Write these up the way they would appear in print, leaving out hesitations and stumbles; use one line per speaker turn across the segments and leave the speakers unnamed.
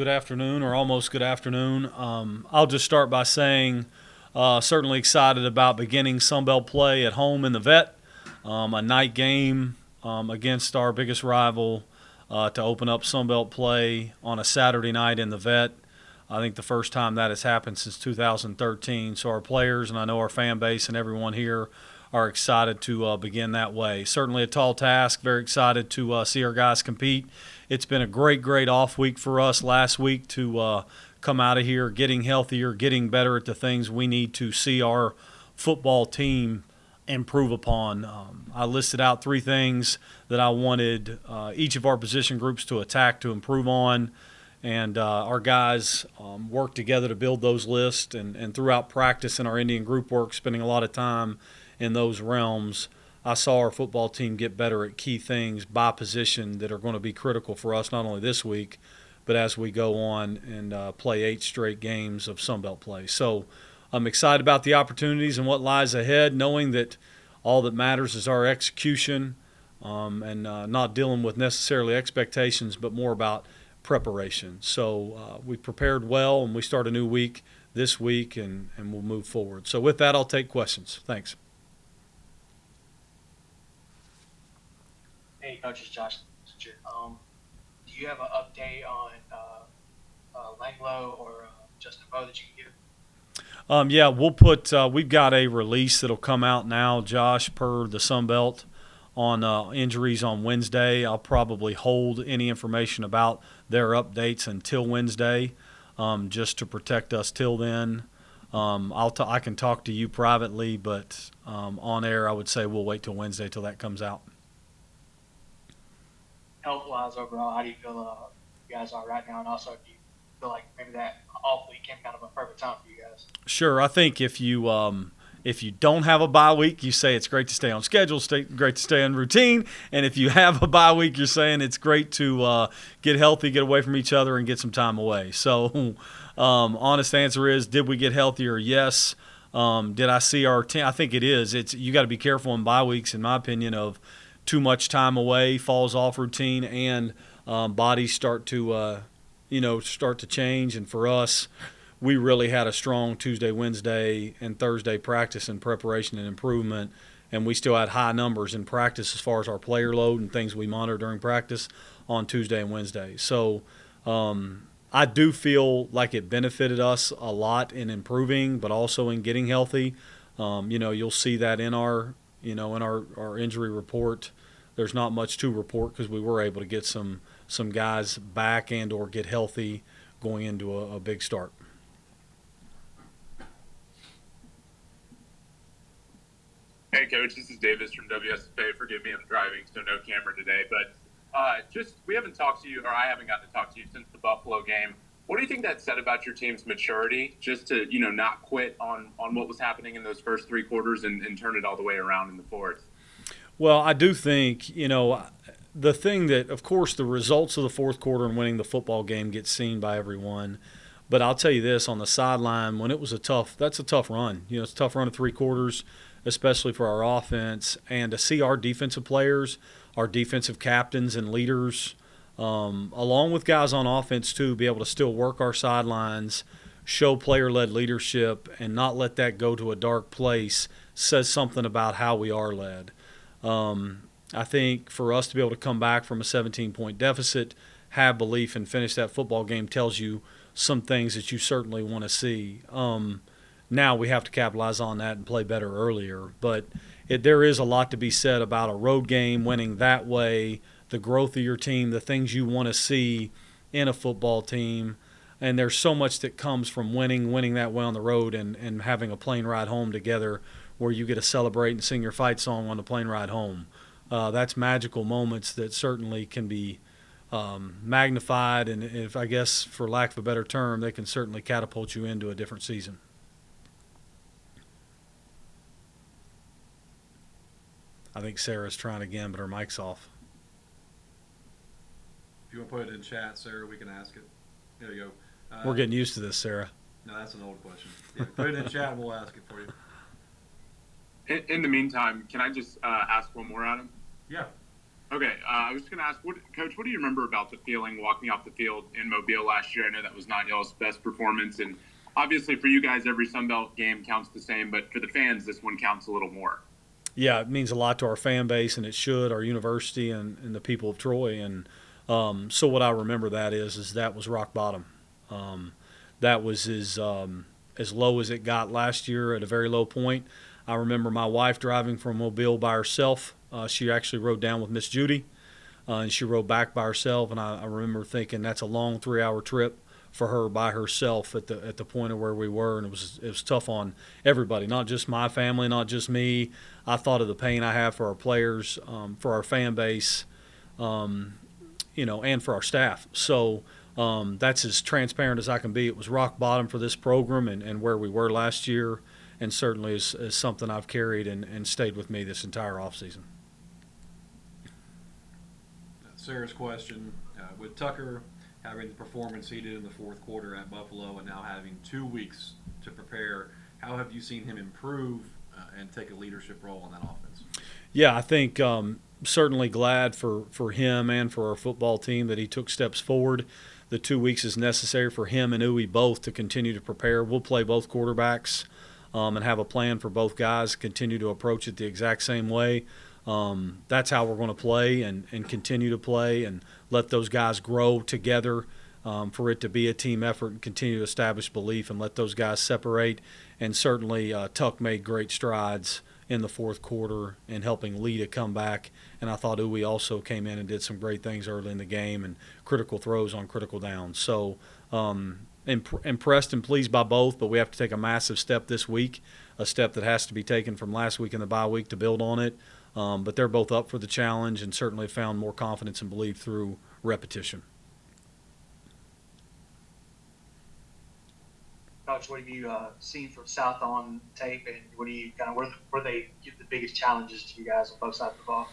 good afternoon or almost good afternoon. I'll just start by saying certainly excited about beginning Sunbelt play at home in the Vet, a night game against our biggest rival to open up Sunbelt play on a Saturday night in the Vet. I think the first time that has happened since 2013. So our players and I know our fan base and everyone here are excited to begin that way. Certainly a tall task. Very excited to see our guys compete. It's been a great off week for us last week to come out of here getting healthier, getting better at the things we need to see our football team improve upon. I listed out 3 things that I wanted each of our position groups to attack to improve on. And our guys worked together to build those lists. And throughout practice in our Indian group work, spending a lot of time in those realms, I saw our football team get better at key things by position that are going to be critical for us not only this week, but as we go on and play 8 straight games of Sunbelt play. So I'm excited about the opportunities and what lies ahead, knowing that all that matters is our execution and not dealing with necessarily expectations, but more about preparation. So we prepared well, and we start a new week this week, and we'll move forward. So with that, I'll take questions. Thanks.
Hey, Coach, it's Josh. Do you have an update on Langlo or Justin Poe that you can give?
Yeah, we'll put we've got a release that'll come out now, Josh, per the Sun Belt on injuries on Wednesday. I'll probably hold any information about their updates until Wednesday, just to protect us till then. I can talk to you privately, but on air I would say we'll wait till Wednesday till that comes out.
Health-wise, overall, how do you feel you guys are right now? And also, do you feel like maybe that off week came kind of a perfect time for you guys?
Sure. I think if you don't have a bye week, you say it's great to stay on schedule, great to stay in routine. And if you have a bye week, you're saying it's great to get healthy, get away from each other, and get some time away. So honest answer is, did we get healthier? Yes. Did I see our team? I think it is. You got to be careful in bye weeks, in my opinion, of too much time away, falls off routine, and bodies start to change. And for us, we really had a strong Tuesday, Wednesday, and Thursday practice and preparation and improvement, and we still had high numbers in practice as far as our player load and things we monitor during practice on Tuesday and Wednesday. So I do feel like it benefited us a lot in improving, but also in getting healthy. You'll see that in our injury report. There's not much to report because we were able to get some guys back and or get healthy going into a big start.
Hey, Coach, this is Davis from WSFA. Forgive me, I'm driving, so no camera today. But we haven't talked to you, or I haven't gotten to talk to you since the Buffalo game. What do you think that said about your team's maturity, just to not quit on what was happening in those first 3 quarters and turn it all the way around in the fourth?
Well, I do think, the thing that, of course, the results of the fourth quarter and winning the football game get seen by everyone. But I'll tell you this, on the sideline, when it was that's a tough run. It's a tough run of 3 quarters, especially for our offense. And to see our defensive players, our defensive captains and leaders, along with guys on offense too, be able to still work our sidelines, show player-led leadership, and not let that go to a dark place says something about how we are led. I think for us to be able to come back from a 17-point deficit, have belief, and finish that football game tells you some things that you certainly want to see. Now we have to capitalize on that and play better earlier. But there is a lot to be said about a road game, winning that way, the growth of your team, the things you want to see in a football team. And there's so much that comes from winning that way on the road and having a plane ride home together where you get to celebrate and sing your fight song on the plane ride home. That's magical moments that certainly can be magnified, and if I guess for lack of a better term, they can certainly catapult you into a different season. I think Sarah's trying again, but her mic's off.
If you want to put it in chat, Sarah, we can ask it. There you go.
We're getting used to this, Sarah.
No, that's an old question. Yeah, put it in chat and we'll ask it for you.
In the meantime, can I just ask one more, Adam?
Yeah.
Okay, I was just going to ask, Coach, what do you remember about the feeling walking off the field in Mobile last year? I know that was not y'all's best performance, and obviously for you guys, every Sun Belt game counts the same, but for the fans, this one counts a little more.
Yeah, it means a lot to our fan base, and it should, our university, and the people of Troy. And so what I remember that is that was rock bottom. Um, that was as low as it got last year at a very low point. I remember my wife driving from Mobile by herself. She actually rode down with Miss Judy, and she rode back by herself. And I remember thinking that's a long 3 hour trip for her by herself at the point of where we were, and it was tough on everybody, not just my family, not just me. I thought of the pain I have for our players, for our fan base, and for our staff. So that's as transparent as I can be. It was rock bottom for this program and where we were last year, and certainly is something I've carried and stayed with me this entire offseason.
Sarah's question, with Tucker having the performance he did in the fourth quarter at Buffalo and now having 2 weeks to prepare, how have you seen him improve and take a leadership role in that offense?
Yeah, I think certainly glad for him and for our football team that he took steps forward. The 2 weeks is necessary for him and Uwe both to continue to prepare. We'll play both quarterbacks and have a plan for both guys, continue to approach it the exact same way. That's how we're going to play and continue to play and let those guys grow together, for it to be a team effort and continue to establish belief and let those guys separate. And certainly Tuck made great strides in the fourth quarter in helping lead a comeback. And I thought Uwe also came in and did some great things early in the game and critical throws on critical downs. So impressed and pleased by both, but we have to take a massive step this week, a step that has to be taken from last week in the bye week to build on it. But they're both up for the challenge and certainly found more confidence and belief through repetition.
Coach, what have you seen from South on tape, and what do you where they give the biggest challenges to you guys on both sides of the ball?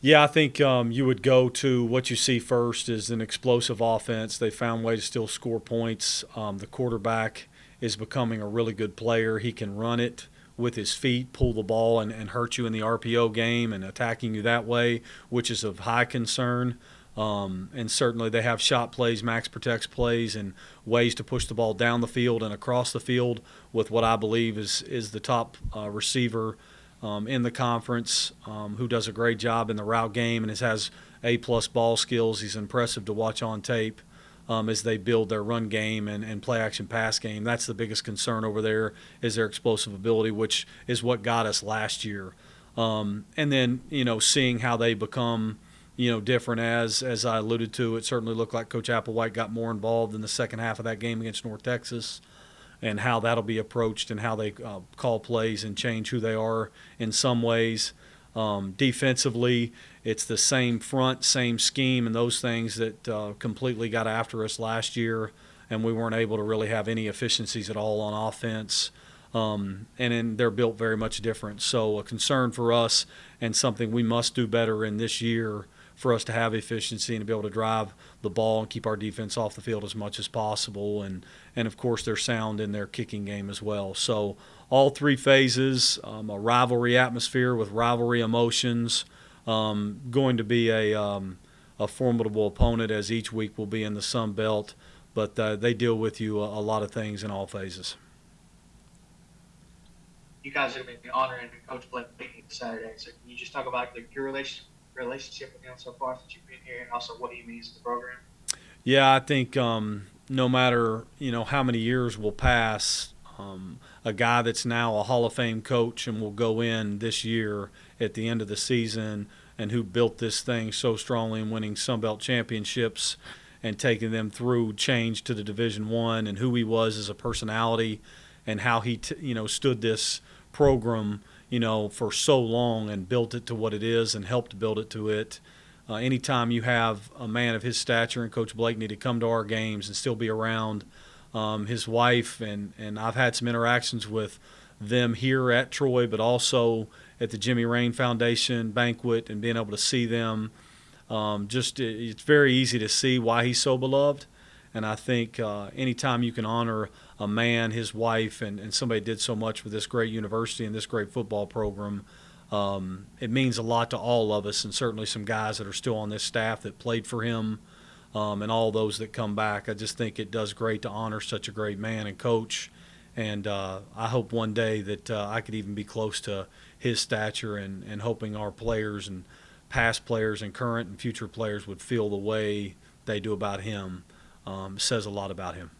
Yeah, I think you would go to what you see first is an explosive offense. They found a way to still score points. The quarterback is becoming a really good player. He can run it with his feet, pull the ball, and hurt you in the RPO game and attacking you that way, which is of high concern. And certainly they have shot plays, max protects plays, and ways to push the ball down the field and across the field with what I believe is the top receiver in the conference, who does a great job in the route game and has A-plus ball skills. He's impressive to watch on tape as they build their run game and play-action pass game. That's the biggest concern over there is their explosive ability, which is what got us last year. And then, seeing how they become – different as I alluded to. It certainly looked like Coach Applewhite got more involved in the second half of that game against North Texas and how that'll be approached and how they call plays and change who they are in some ways. Defensively, it's the same front, same scheme, and those things that completely got after us last year, and we weren't able to really have any efficiencies at all on offense. And then they're built very much different. So a concern for us and something we must do better in this year for us to have efficiency and to be able to drive the ball and keep our defense off the field as much as possible. And of course, they're sound in their kicking game as well. So all three phases, a rivalry atmosphere with rivalry emotions, going to be a formidable opponent as each week will be in the Sun Belt. But they deal with you a lot of things in all phases.
You guys are going to be honoring Coach Blake Saturday. So can you just talk about your relationship with him so far since you've been here, and also what he means to the program?
Yeah, I think no matter how many years will pass, a guy that's now a Hall of Fame coach and will go in this year at the end of the season, and who built this thing so strongly in winning Sun Belt championships and taking them through change to the Division I, and who he was as a personality, and how he stood this program for so long and built it to what it is and helped build it to it. Anytime you have a man of his stature and Coach Blakeney to come to our games and still be around, his wife, and I've had some interactions with them here at Troy, but also at the Jimmy Rain Foundation banquet and being able to see them. It's very easy to see why he's so beloved. And I think anytime you can honor a man, his wife, and somebody did so much for this great university and this great football program, It means a lot to all of us, and certainly some guys that are still on this staff that played for him, and all those that come back. I just think it does great to honor such a great man and coach. And I hope one day that I could even be close to his stature, and hoping our players and past players and current and future players would feel the way they do about him. Says a lot about him.